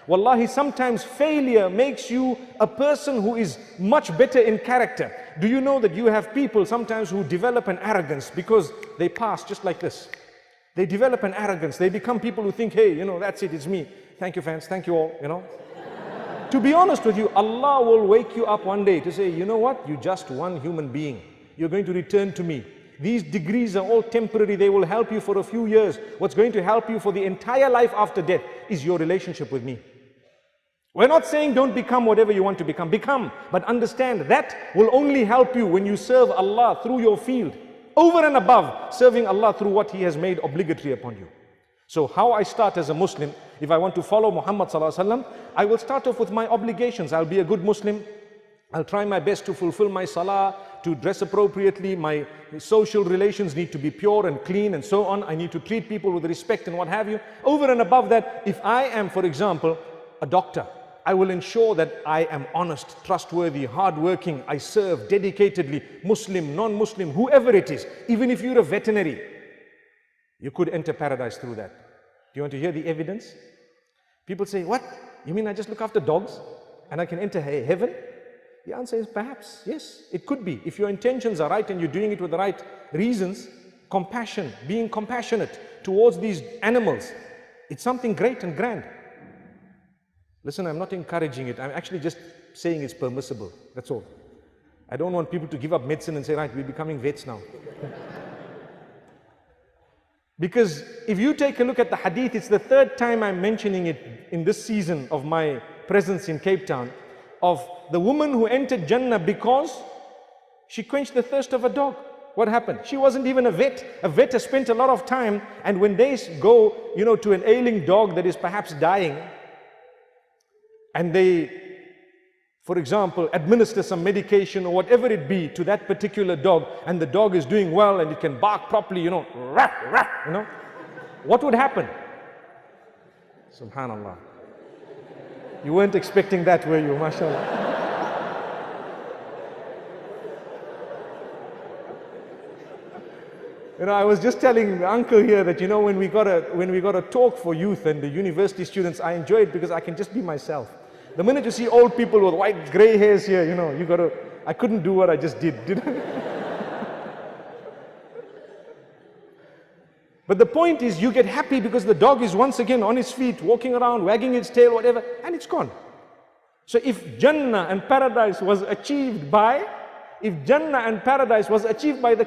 Wallahi, sometimes failure makes you a person who is much better in character. Do you know that you have people sometimes who develop an arrogance because they pass just like this? They develop an arrogance. They become people who think, hey, that's it, it's me. Thank you, fans, thank you all, To be honest with you, Allah will wake you up one day to say, you know what? You're just one human being. You're going to return to me. These degrees are all temporary. They will help you for a few years. What's going to help you for the entire life after death is your relationship with me. We're not saying don't become whatever you want to become. Become, but understand that will only help you when you serve Allah through your field, over and above serving Allah through what He has made obligatory upon you. So how I start as a Muslim, if I want to follow Muhammad sallallahu alaihi wasallam, I will start off with my obligations. I'll be a good Muslim. I'll try my best to fulfill my salah, to dress appropriately. My social relations need to be pure and clean and so on. I need to treat people with respect and what have you. Over and above that, if I am, for example, a doctor, I will ensure that I am honest, trustworthy, hardworking. I serve dedicatedly, Muslim, non-Muslim, whoever it is. Even if you're a veterinary, you could enter paradise through that. Do you want to hear the evidence? People say, what? You mean I just look after dogs and I can enter heaven? The answer is perhaps, yes, it could be. If your intentions are right and you're doing it with the right reasons, compassion, being compassionate towards these animals, it's something great and grand. Listen, I'm not encouraging it. I'm actually just saying it's permissible. That's all. I don't want people to give up medicine and say, right, we're becoming vets now. Because if you take a look at the hadith, it's the third time I'm mentioning it in this season of my presence in Cape Town, of the woman who entered Jannah because she quenched the thirst of a dog. What happened? She wasn't even a vet. A vet has spent a lot of time, and when they go, to an ailing dog that is perhaps dying, and they, for example, administer some medication or whatever it be to that particular dog, and the dog is doing well and it can bark properly, rah, rah, what would happen? Subhanallah. You weren't expecting that, were you? MashaAllah. I was just telling the uncle here that, when we got a talk for youth and the university students, I enjoy it because I can just be myself. The minute you see old people with white gray hairs here, I couldn't do what I just did. But the point is, you get happy because the dog is once again on its feet, walking around, wagging its tail, whatever, and it's gone. So if Jannah and paradise was achieved by the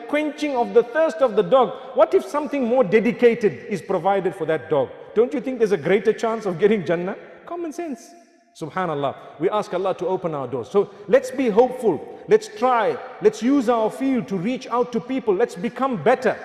quenching of the thirst of the dog, what if something more dedicated is provided for that dog? Don't you think there's a greater chance of getting Jannah? Common sense. Subhanallah. We ask Allah to open our doors. So let's be hopeful. Let's try. Let's use our field to reach out to people. Let's become better.